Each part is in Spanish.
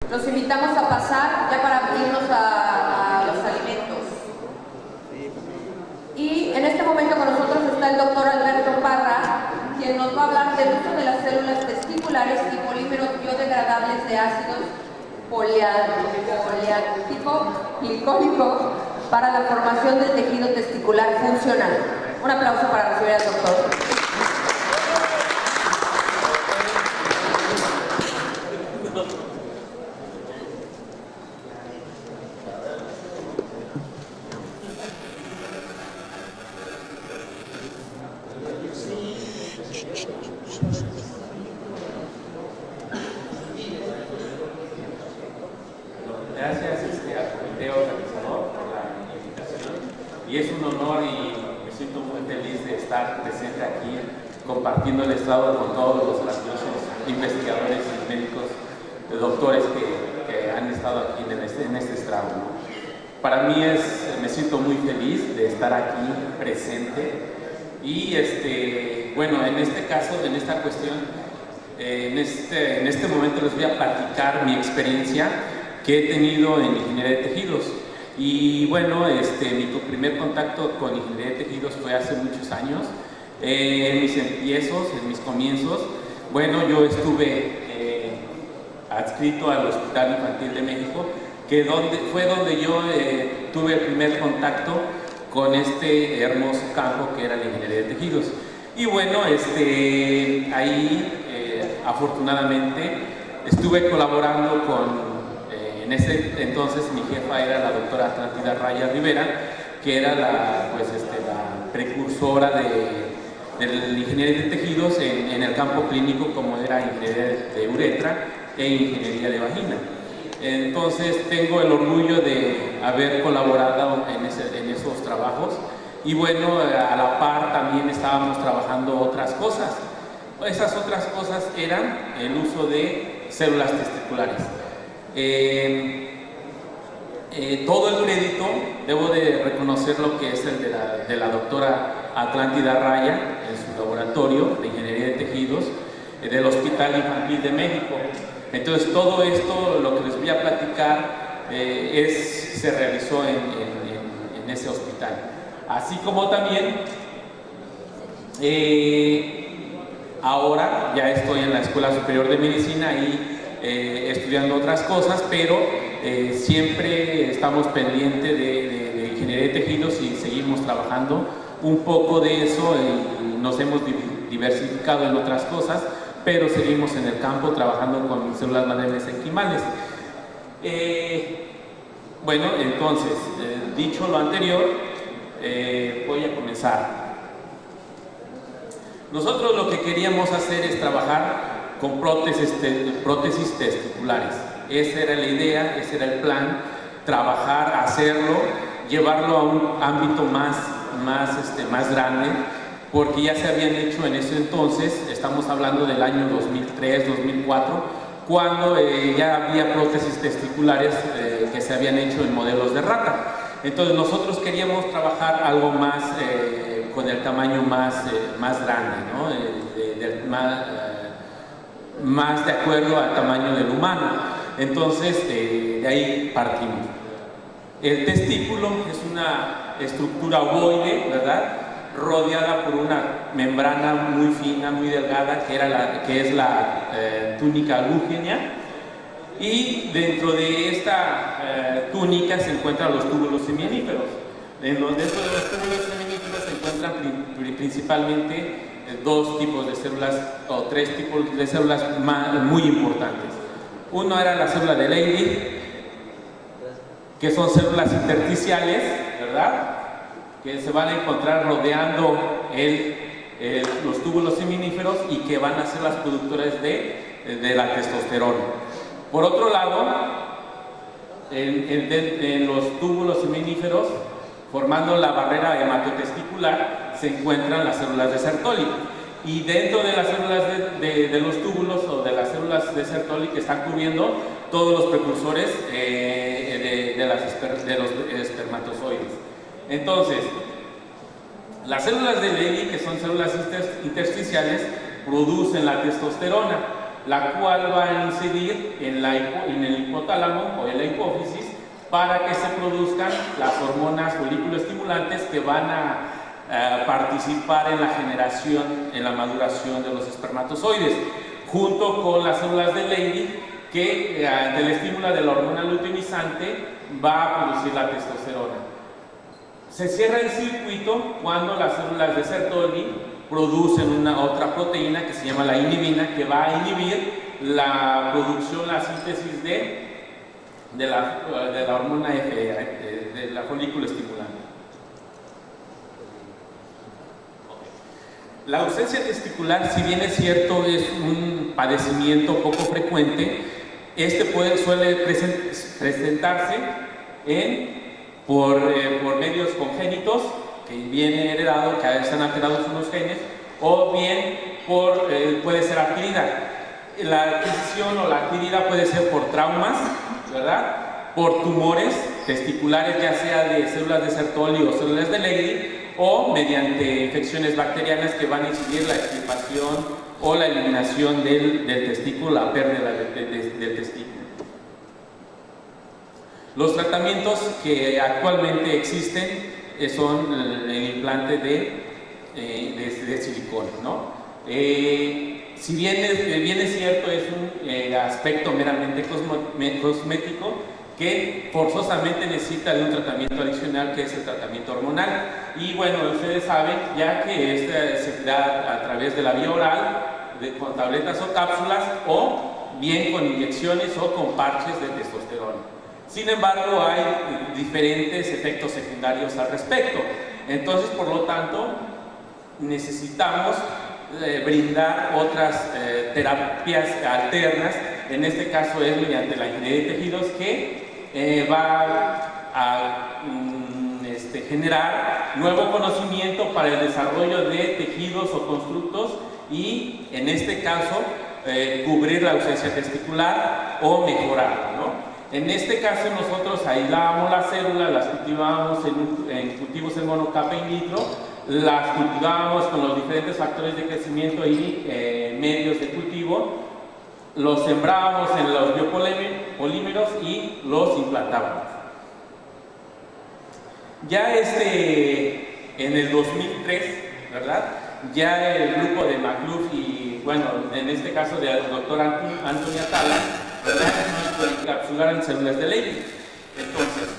Los invitamos a pasar ya para irnos a los alimentos. Y en este momento con nosotros está el doctor Alberto Parra, quien nos va a hablar del uso de las células testiculares y polímeros biodegradables de ácidos poliacílico para la formación del tejido testicular funcional. Un aplauso para recibir al doctor. Gracias al comité organizador por la invitación, y es un honor y me siento muy feliz de estar presente aquí compartiendo el estrado con todos los grandiosos investigadores y médicos, doctores que han estado aquí en este estrado, ¿no? Para mí me siento muy feliz de estar aquí presente y bueno, en este caso, en esta cuestión, en este momento les voy a platicar mi experiencia que he tenido en ingeniería de tejidos. Y bueno, mi primer contacto con ingeniería de tejidos fue hace muchos años. En mis comienzos, bueno, yo estuve adscrito al Hospital Infantil de México, que fue donde yo tuve el primer contacto con este hermoso campo que era la ingeniería de tejidos. Y bueno, ahí afortunadamente estuve colaborando con en ese entonces mi jefa era la doctora Atlántida Raya Rivera, que era la precursora de la ingeniería de tejidos en el campo clínico, como era ingeniería de uretra e ingeniería de vagina. Entonces tengo el orgullo de haber colaborado en esos trabajos, y bueno, a la par también estábamos trabajando otras cosas. Esas otras cosas eran el uso de células testiculares. Todo el crédito debo de reconocer lo que es el de la doctora Atlántida Raya en su laboratorio de ingeniería de tejidos del Hospital Infantil de México. Entonces todo esto, lo que les voy a platicar, se realizó en ese hospital. Así como también ahora ya estoy en la Escuela Superior de Medicina y estudiando otras cosas, pero siempre estamos pendientes de ingeniería de tejidos y seguimos trabajando un poco de eso, y nos hemos diversificado en otras cosas, pero seguimos en el campo trabajando con células madre mesenquimales. Bueno, entonces, dicho lo anterior, voy a comenzar. Nosotros lo que queríamos hacer es trabajar con prótesis testiculares. Esa era la idea, ese era el plan, trabajar, hacerlo, llevarlo a un ámbito más grande, porque ya se habían hecho en ese entonces, estamos hablando del año 2003, 2004, cuando ya había prótesis testiculares que se habían hecho en modelos de rata. Entonces nosotros queríamos trabajar algo más con el tamaño más grande, ¿no? Más de acuerdo al tamaño del humano. Entonces de ahí partimos. El testículo es una estructura ovoide, ¿verdad?, rodeada por una membrana muy fina, muy delgada, que es la túnica albuginea, y dentro de esta túnica se encuentran los túbulos seminíferos. Dentro de los túbulos seminíferos se encuentran principalmente dos tipos de células, o tres tipos de células muy importantes. Uno era la célula de Leydig, que son células intersticiales, ¿verdad?, que se van a encontrar rodeando los túbulos seminíferos y que van a ser las productoras de la testosterona. Por otro lado, en los túbulos seminíferos, formando la barrera hematotesticular, se encuentran las células de Sertoli. Y dentro de las células de los túbulos, o de las células de Sertoli, que están cubriendo todos los precursores de los espermatozoides. Entonces, las células de Leydig, que son células intersticiales, producen la testosterona. la cual va a incidir en el hipotálamo o en la hipófisis para que se produzcan las hormonas folículo-estimulantes que van a participar en la generación, en la maduración de los espermatozoides, junto con las células de Leydig que ante el estímulo de la hormona luteinizante va a producir la testosterona. Se cierra el circuito cuando las células de Sertoli producen una otra proteína que se llama la inhibina, que va a inhibir la producción, la síntesis de la hormona FE, de la folículo estimulante. La ausencia testicular, si bien es cierto, es un padecimiento poco frecuente. Suele presentarse por medios congénitos, que viene heredado, que están alterados unos genes, o bien puede ser adquirida. La adquisición o la adquirida puede ser por traumas, ¿verdad? Por tumores testiculares, ya sea de células de Sertoli o células de Leydig, o mediante infecciones bacterianas que van a incidir la extirpación o la eliminación del testículo, la pérdida del testículo. Los tratamientos que actualmente existen son el implante de silicona, ¿no? Si bien es cierto, es un aspecto meramente cosmético que forzosamente necesita de un tratamiento adicional, que es el tratamiento hormonal. Y bueno, ustedes saben ya que se da a través de la vía oral, con tabletas o cápsulas, o bien con inyecciones o con parches de testosterona. Sin embargo, hay diferentes efectos secundarios al respecto. Entonces, por lo tanto, necesitamos brindar otras terapias alternas. En este caso es mediante la ingeniería de tejidos, que va a generar nuevo conocimiento para el desarrollo de tejidos o constructos y, en este caso, cubrir la ausencia testicular o mejorarla, ¿no? En este caso, nosotros aislábamos las células, las cultivábamos en cultivos en monocapa in vitro, las cultivábamos con los diferentes factores de crecimiento y medios de cultivo, los sembrábamos en los biopolímeros y los implantábamos. Ya en el 2003, ¿verdad? Ya el grupo de McClough y, bueno, en este caso del doctor Anthony Atala, ¿verdad? Encapsularon células de Leydig. Entonces,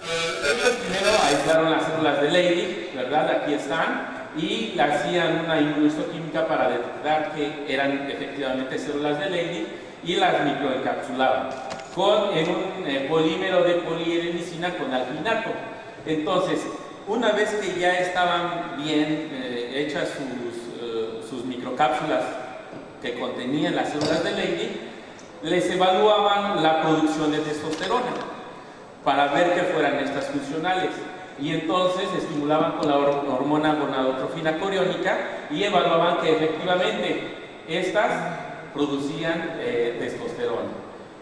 ellos primero aislaron las células de Leydig, ¿verdad? Aquí están, y le hacían una inmunohistoquímica para detectar que eran efectivamente células de Leydig y las microencapsulaban en un polímero de poliedenicina con alginato. Entonces, una vez que ya estaban bien hechas sus microcápsulas que contenían las células de Leydig, les evaluaban la producción de testosterona para ver que fueran estas funcionales. Y entonces estimulaban con la hormona gonadotrofina coriónica y evaluaban que efectivamente estas producían testosterona.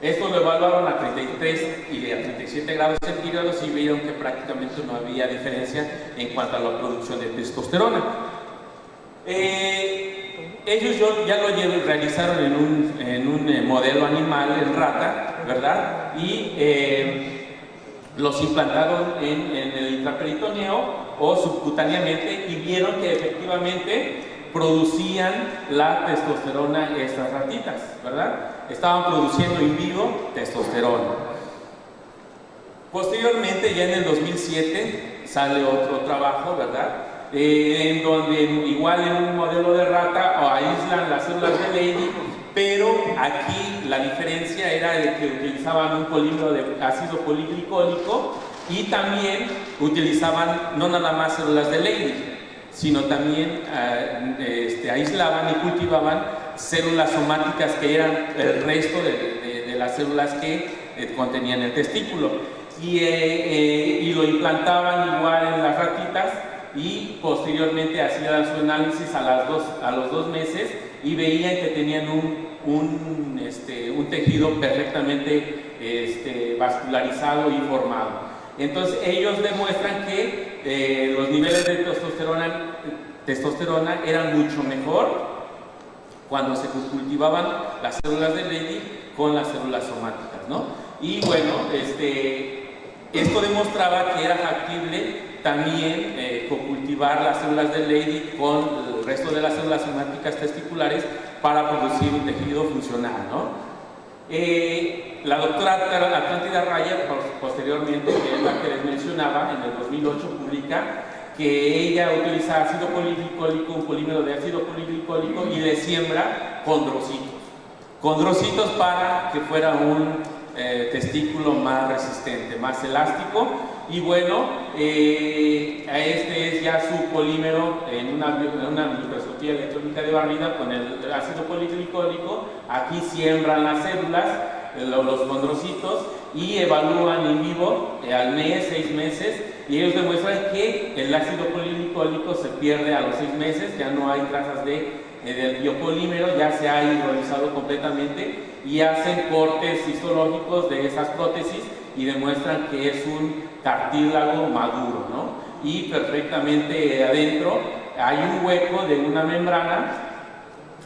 Esto lo evaluaron a 33 y a 37 grados centígrados y vieron que prácticamente no había diferencia en cuanto a la producción de testosterona. Ellos ya lo realizaron en un modelo animal, en rata, ¿verdad? Y los implantaron en el intraperitoneo o subcutáneamente y vieron que efectivamente producían la testosterona estas ratitas, ¿verdad? Estaban produciendo in vivo testosterona. Posteriormente, ya en el 2007, sale otro trabajo, ¿verdad? En donde igual en un modelo de rata aíslan las células de Leydig, pero aquí la diferencia era de que utilizaban un polímero de ácido poliglicólico y también utilizaban no nada más células de Leydig, sino también aislaban y cultivaban células somáticas que eran el resto de las células que contenían el testículo y lo implantaban igual en las ratitas y posteriormente hacían su análisis a los 2 meses y veían que tenían un tejido perfectamente vascularizado y formado. Entonces ellos demuestran que los niveles de testosterona eran mucho mejor cuando se cultivaban las células de Leydig con las células somáticas, ¿no? Y bueno, esto demostraba que era factible también cocultivar las células de Leydig con el resto de las células somáticas testiculares para producir un tejido funcional, ¿no? La doctora Atlántida Raya, posteriormente, que es la que les mencionaba, en el 2008 publica que ella utiliza ácido poliglicólico, un polímero de ácido poliglicólico, y le siembra condrocitos para que fuera un testículo más resistente, más elástico. Y bueno, este es ya su polímero en una microscopía electrónica de barrida con el ácido polигlicólico. Aquí siembran las células, los condrocitos, y evalúan in vivo al mes, 6 meses, y ellos demuestran que el ácido polигlicólico se pierde a los 6 meses, ya no hay trazas del biopolímero, ya se ha hidrolizado completamente, y hacen cortes histológicos de esas prótesis y demuestran que es un cartílago maduro, ¿no? Y perfectamente adentro hay un hueco de una membrana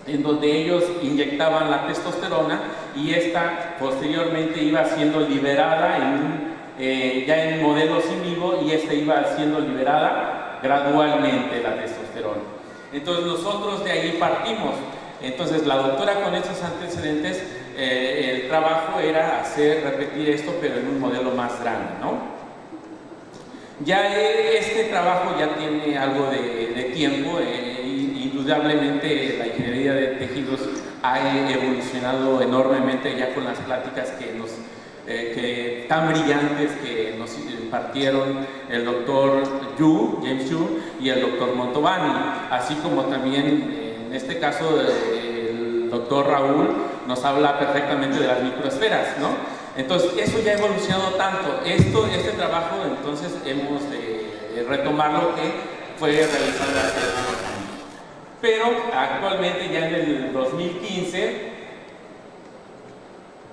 en donde ellos inyectaban la testosterona, y esta posteriormente iba siendo liberada ya en modelos in vivo, y iba siendo liberada gradualmente la testosterona. Entonces nosotros de ahí partimos. Entonces la doctora, con estos antecedentes, el trabajo era repetir esto, pero en un modelo más grande, ¿no? Ya este trabajo ya tiene algo de tiempo. Indudablemente la ingeniería de tejidos ha evolucionado enormemente, ya con las pláticas tan brillantes que nos impartieron el doctor James Yu y el doctor Montovani, así como también en este caso el doctor Raúl nos habla perfectamente de las microesferas, ¿no? Entonces eso ya ha evolucionado tanto. Este trabajo entonces hemos de retomar lo que fue realizado hace unos años. Pero actualmente, ya en el 2015,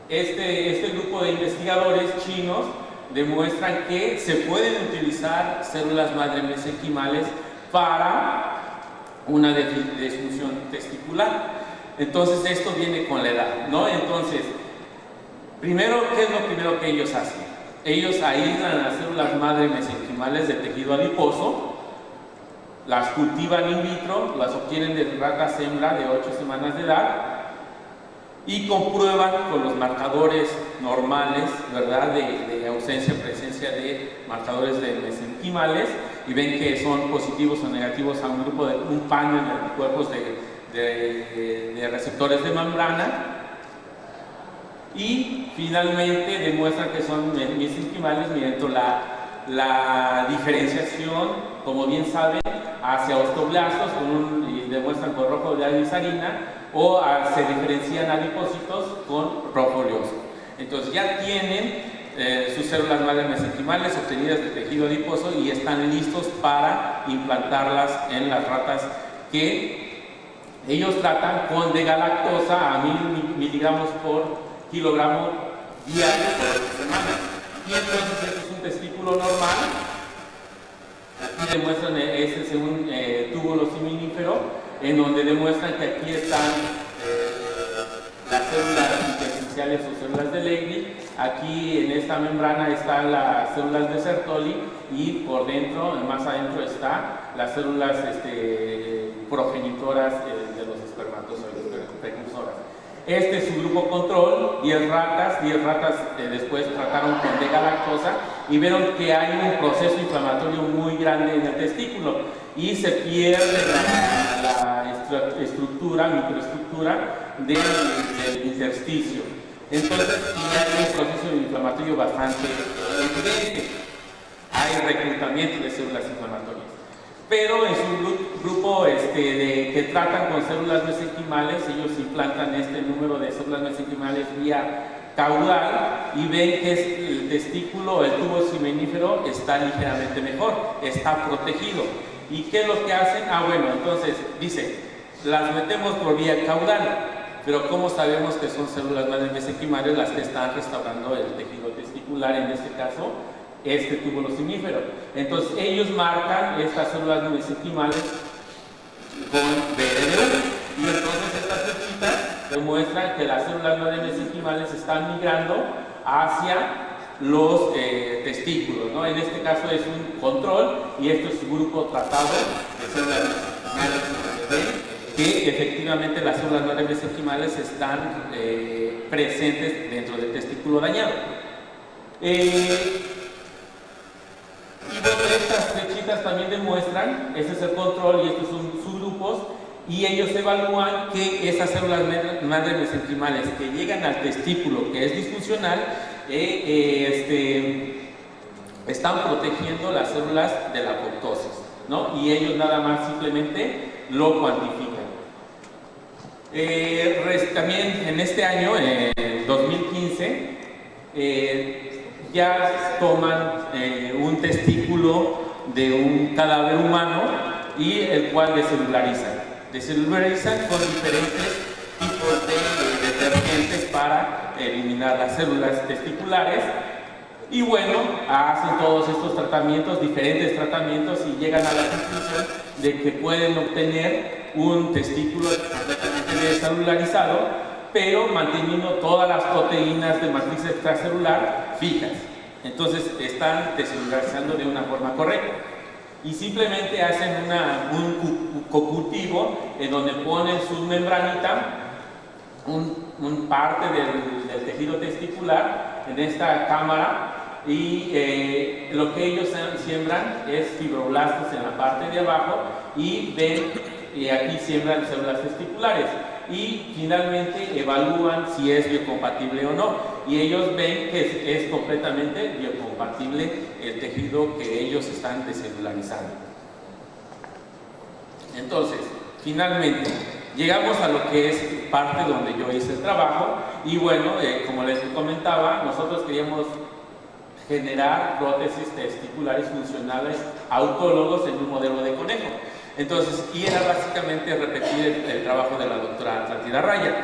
este grupo de investigadores chinos demuestran que se pueden utilizar células madre mesenquimales para una disfunción testicular. Entonces esto viene con la edad, ¿no? Entonces, primero, ¿qué es lo primero que ellos hacen? Ellos aíslan las células madre mesenquimales del tejido adiposo, las cultivan in vitro, las obtienen de ratas hembra de 8 semanas de edad, y comprueban con los marcadores normales, ¿verdad?, de ausencia o presencia de marcadores de mesenquimales, y ven que son positivos o negativos a un panel de anticuerpos de receptores de membrana, y finalmente demuestran que son mesenquimales mediante la diferenciación, como bien saben, hacia osteoblastos y demuestran con rojo de alizarina, o se diferencian adipocitos con rojo oleoso. Entonces ya tienen sus células madre mesenquimales obtenidas de tejido adiposo y están listos para implantarlas en las ratas que ellos tratan con degalactosa a 1000 miligramos por kilogramo diario por semana. Y entonces este es un testículo normal. Aquí demuestran, este es un túbulo seminífero, en donde demuestran que aquí están las células intersticiales o células de Leydig. Aquí en esta membrana están las células de Sertoli, y por dentro, más adentro, están las células progenitoras de los espermatozoides, precursoras. Este es su grupo control, 10 ratas después trataron con degalactosa y vieron que hay un proceso inflamatorio muy grande en el testículo y se pierde la microestructura del intersticio. Entonces hay un proceso inflamatorio bastante evidente. Hay reclutamiento de células inflamatorias. Pero en su grupo que tratan con células mesenquimales, ellos implantan este número de células mesenquimales vía caudal y ven que el testículo, el tubo seminífero, está ligeramente mejor, está protegido. ¿Y qué es lo que hacen? Bueno, entonces dice, las metemos por vía caudal, pero ¿cómo sabemos que son células madre mesenquimales las que están restaurando el tejido testicular, en este caso? Este túbulo seminífero. Entonces ellos marcan estas células mesenquimales con BRD1 y entonces estas demuestran que las células madre mesenquimales están migrando hacia los testículos, ¿no? En este caso es un control y esto es un grupo tratado de células mesenquimales que efectivamente las células madre mesenquimales están presentes dentro del testículo dañado. Y bueno, estas flechitas también demuestran, este es el control y estos son subgrupos, y ellos evalúan que esas células madre mesenquimales que llegan al testículo, que es disfuncional, están protegiendo las células de la apoptosis, ¿no? Y ellos nada más simplemente lo cuantifican. También en este año, en 2015, ya toman un testículo de un cadáver humano y el cual descelularizan. Descelularizan con diferentes tipos de detergentes para eliminar las células testiculares y bueno, hacen todos estos tratamientos, diferentes tratamientos y llegan a la conclusión de que pueden obtener un testículo completamente descelularizado, pero manteniendo todas las proteínas de matriz extracelular fijas. Entonces están descelularizando de una forma correcta. Y simplemente hacen un cocultivo en donde ponen su membranita, un parte del tejido testicular en esta cámara y lo que ellos siembran es fibroblastos en la parte de abajo y ven y aquí siembran células testiculares y finalmente evalúan si es biocompatible o no y ellos ven que es completamente biocompatible el tejido que ellos están descelularizando. Entonces, finalmente llegamos a lo que es parte donde yo hice el trabajo y bueno, como les comentaba, nosotros queríamos generar prótesis testiculares funcionales autólogos en un modelo de conejo. Entonces, y era básicamente repetir el trabajo de la doctora Atlántida Raya.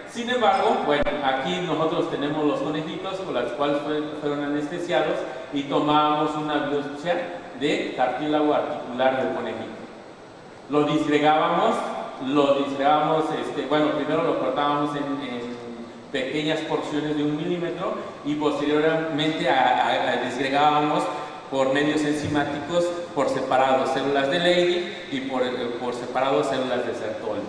Sin embargo, bueno, aquí nosotros tenemos los conejitos con los cuales fueron anestesiados y tomábamos una biopsia de cartílago articular del conejito. Lo disgregábamos, bueno, primero lo cortábamos en pequeñas porciones de 1 milímetro y posteriormente disgregábamos por medios enzimáticos por separado células de Leydig y por separado células de Sertoli.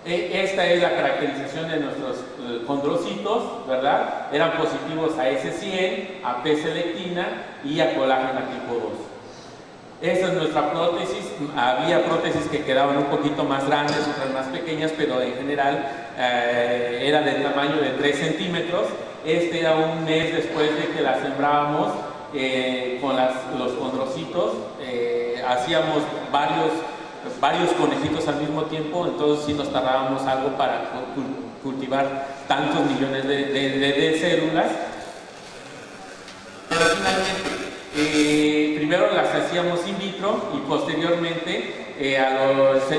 Esta es la caracterización de nuestros condrocitos, ¿verdad? Eran positivos a S100, a P-selectina y a colágeno tipo 2. Esta es nuestra prótesis. Había prótesis que quedaban un poquito más grandes, otras más pequeñas, pero en general era del tamaño de 3 centímetros. Este era un mes después de que la sembrábamos con los condrocitos. Hacíamos varios conejitos al mismo tiempo, entonces sí nos tardábamos algo para cultivar tantos millones de células. Pero finalmente, primero las hacíamos in vitro y posteriormente,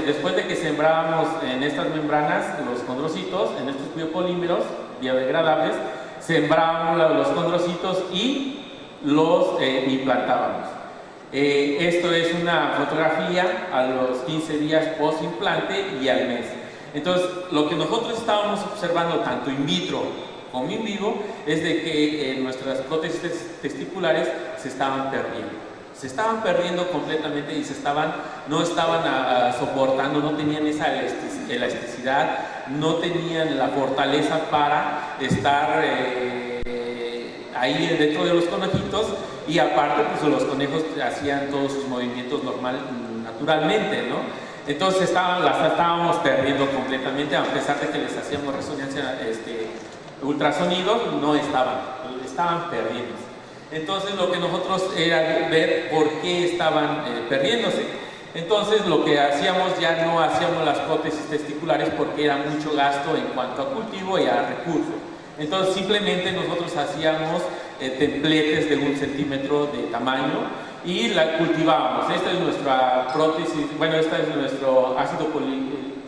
después de que sembrábamos en estas membranas los condrocitos, en estos biopolímeros biodegradables, sembrábamos los condrocitos y los implantábamos. Esto es una fotografía a los 15 días post implante y al mes. Entonces, lo que nosotros estábamos observando tanto in vitro como in vivo es de que nuestras prótesis testiculares se estaban perdiendo. Se estaban perdiendo completamente y no estaban soportando, no tenían esa elasticidad, no tenían la fortaleza para estar ahí dentro de los conejitos y aparte pues los conejos hacían todos sus movimientos naturalmente, ¿no? Entonces las estábamos perdiendo completamente, a pesar de que les hacíamos resonancia ultrasonidos, no estaban perdiendo. Entonces lo que nosotros era ver por qué estaban perdiéndose. Entonces lo que hacíamos, ya no hacíamos las prótesis testiculares porque era mucho gasto en cuanto a cultivo y a recursos. Entonces simplemente nosotros hacíamos templetes de 1 centímetro de tamaño y la cultivábamos. Esta es nuestra prótesis, bueno, este es nuestro ácido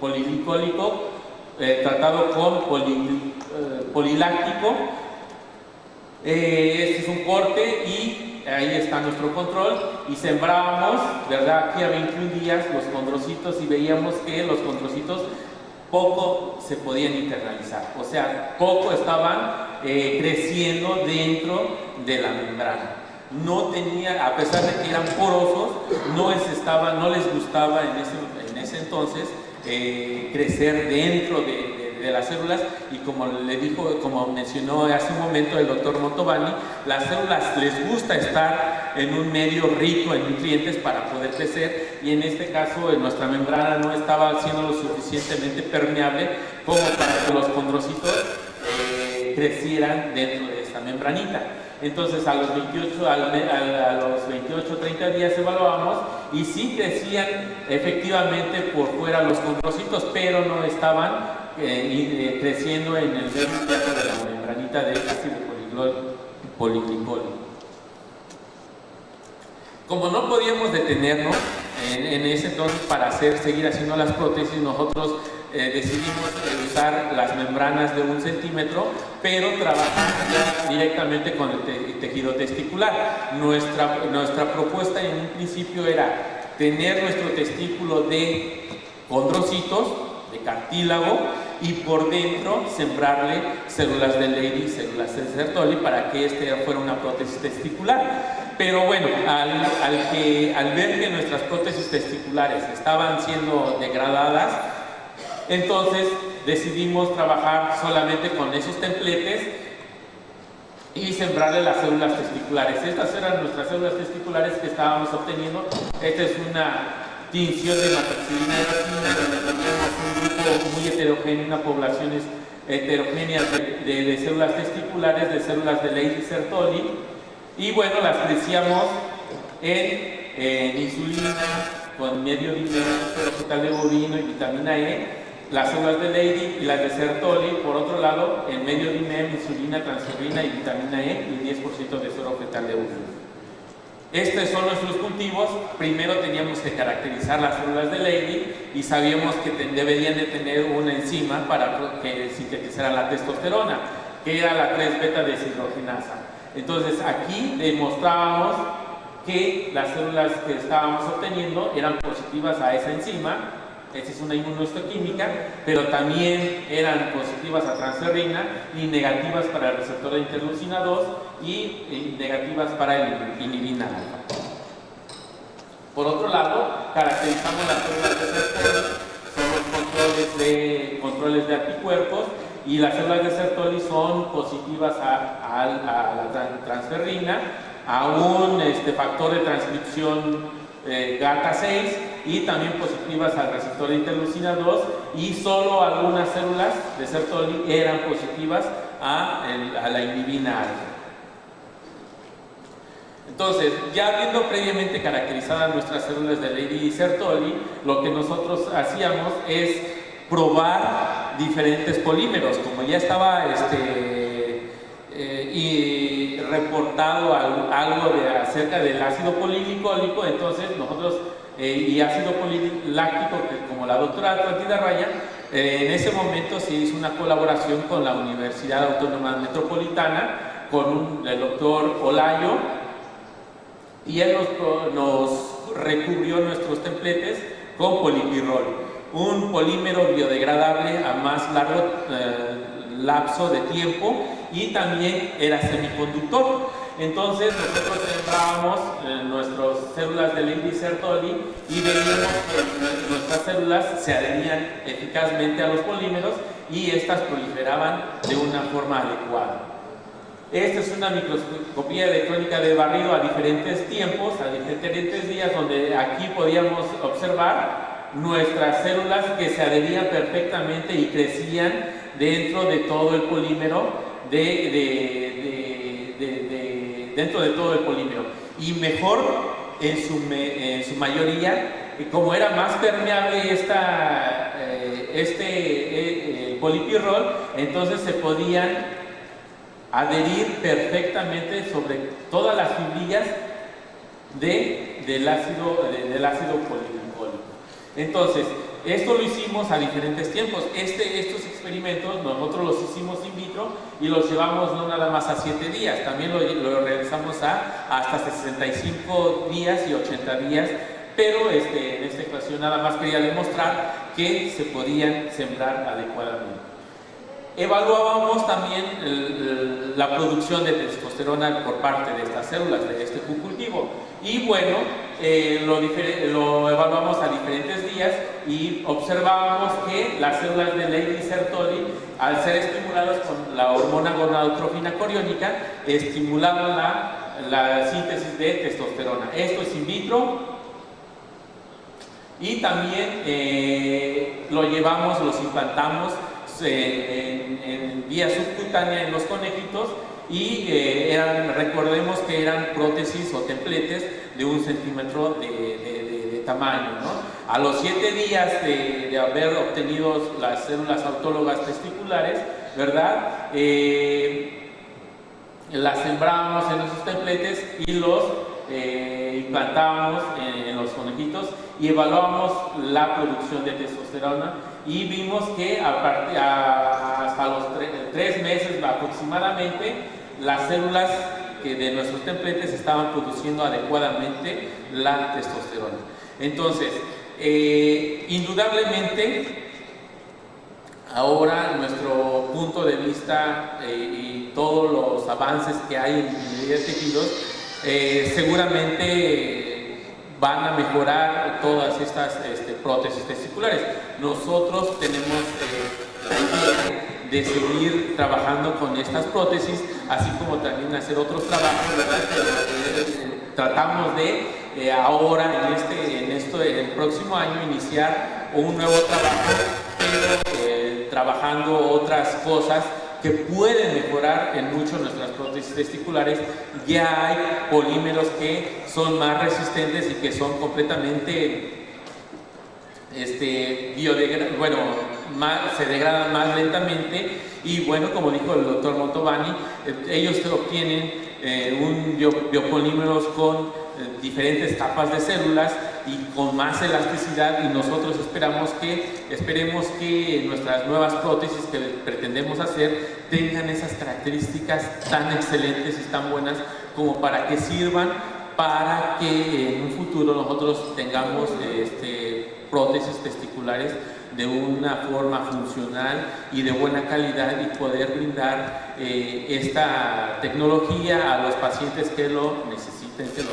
polilglicólico tratado con poliláctico. Este es un corte y ahí está nuestro control y sembrábamos, ¿verdad? Aquí a 21 días los condrocitos y veíamos que los condrocitos poco se podían internalizar, o sea, poco estaban creciendo dentro de la membrana. No tenía, a pesar de que eran porosos, no les gustaba en ese entonces crecer dentro de las células, y como mencionó hace un momento el doctor Montovani, las células les gusta estar en un medio rico en nutrientes para poder crecer, y en este caso nuestra membrana no estaba siendo lo suficientemente permeable como para que los condrocitos crecieran dentro de esta membranita. Entonces a los 28 30 días evaluamos y sí crecían efectivamente por fuera los condrocitos, pero no estaban creciendo en el medio interno de la membranita del ácido poliglicol. Como no podíamos detenernos en ese entonces para seguir haciendo las prótesis, nosotros decidimos usar las membranas de 1 centímetro, pero trabajar ya directamente con el tejido testicular. Nuestra propuesta en un principio era tener nuestro testículo de condrocitos, de cartílago, y por dentro sembrarle células de Leydig, células de Sertoli, para que fuera una prótesis testicular. Pero bueno, al ver que nuestras prótesis testiculares estaban siendo degradadas, entonces decidimos trabajar solamente con esos templetes y sembrarle las células testiculares. Estas eran nuestras células testiculares que estábamos obteniendo. Esta es una tinción de matoxilina donde tenemos un grupo muy heterogéneo, una población heterogénea de células testiculares, de células de Leydig-Sertoli, y bueno, las crecíamos en insulina con medio dinero, fetal de bovino y vitamina E, las células de Leydig y las de Sertoli, por otro lado, en medio DINEM, insulina, transferrina y vitamina E, y 10% de suero fetal de bovino. Estos son nuestros cultivos. Primero teníamos que caracterizar las células de Leydig y sabíamos que deberían de tener una enzima para que sintetizara la testosterona, que era la 3-beta deshidrogenasa. Entonces aquí demostrábamos que las células que estábamos obteniendo eran positivas a esa enzima. Esta es una inmunohistoquímica, pero también eran positivas a transferrina y negativas para el receptor de interleucina 2 y negativas para el inhibina alfa. Por otro lado, caracterizamos las células de Sertoli, son los controles de anticuerpos, y las células de Sertoli son positivas a la transferrina, a un factor de transcripción GATA6, y también positivas al receptor de interleucina 2, y solo algunas células de Sertoli eran positivas a la inhibina alfa. Entonces, ya habiendo previamente caracterizadas nuestras células de Leydig y Sertoli, lo que nosotros hacíamos es probar diferentes polímeros. Como ya estaba y reportado algo acerca del ácido poliglicólico, entonces nosotros y ácido poliláctico, que como la doctora Atlántida Raya, en ese momento se hizo una colaboración con la Universidad Autónoma Metropolitana, con el doctor Olayo, y él nos recubrió nuestros templetes con polipirrol, un polímero biodegradable a más largo lapso de tiempo, y también era semiconductor. Entonces nosotros sembrábamos nuestras células de Leydig y Sertoli y veíamos que nuestras células se adherían eficazmente a los polímeros y estas proliferaban de una forma adecuada. Esta es una microscopía electrónica de barrido a diferentes tiempos, a diferentes días, donde aquí podíamos observar nuestras células que se adherían perfectamente y crecían dentro de todo el polímero, dentro de todo el polímero, y mejor en su mayoría, como era más permeable el polipirrol, entonces se podían adherir perfectamente sobre todas las fibrillas del ácido poliglicólico. Entonces, esto lo hicimos a diferentes tiempos. Estos experimentos nosotros los hicimos in vitro y los llevamos no nada más a 7 días, también lo realizamos hasta 65 días y 80 días pero en esta ocasión nada más quería demostrar que se podían sembrar adecuadamente. Evaluábamos también la producción de testosterona por parte de estas células de este cultivo y bueno, lo evaluamos a diferentes días y observábamos que las células de Leydig-Sertoli, al ser estimuladas con la hormona gonadotrófina coriónica, estimulaban la síntesis de testosterona. Esto es in vitro y también los implantamos en vía subcutánea en los conejitos y recordemos que eran prótesis o templetes de 1 centímetro de tamaño, ¿no? A los 7 días de haber obtenido las células autólogas testiculares, ¿verdad? Las sembramos en esos templetes y los implantábamos en los conejitos y evaluamos la producción de testosterona y vimos que hasta los 3 meses aproximadamente las células de nuestros templetes estaban produciendo adecuadamente la testosterona. Entonces, indudablemente, ahora nuestro punto de vista y todos los avances que hay en ingeniería de tejidos seguramente van a mejorar todas estas prótesis testiculares. Nosotros tenemos la idea de seguir trabajando con estas prótesis, así como también hacer otros trabajos, ¿verdad? Tratamos de ahora, el próximo año, iniciar un nuevo trabajo, pero trabajando otras cosas que pueden mejorar en mucho nuestras prótesis testiculares. Ya hay polímeros que son más resistentes y que son completamente se degradan más lentamente y bueno, como dijo el doctor Montovani, ellos obtienen biopolímeros con diferentes capas de células y con más elasticidad, y nosotros esperemos que nuestras nuevas prótesis que pretendemos hacer tengan esas características tan excelentes y tan buenas como para que sirvan para que en un futuro nosotros tengamos prótesis testiculares de una forma funcional y de buena calidad y poder brindar esta tecnología a los pacientes que lo necesiten, que lo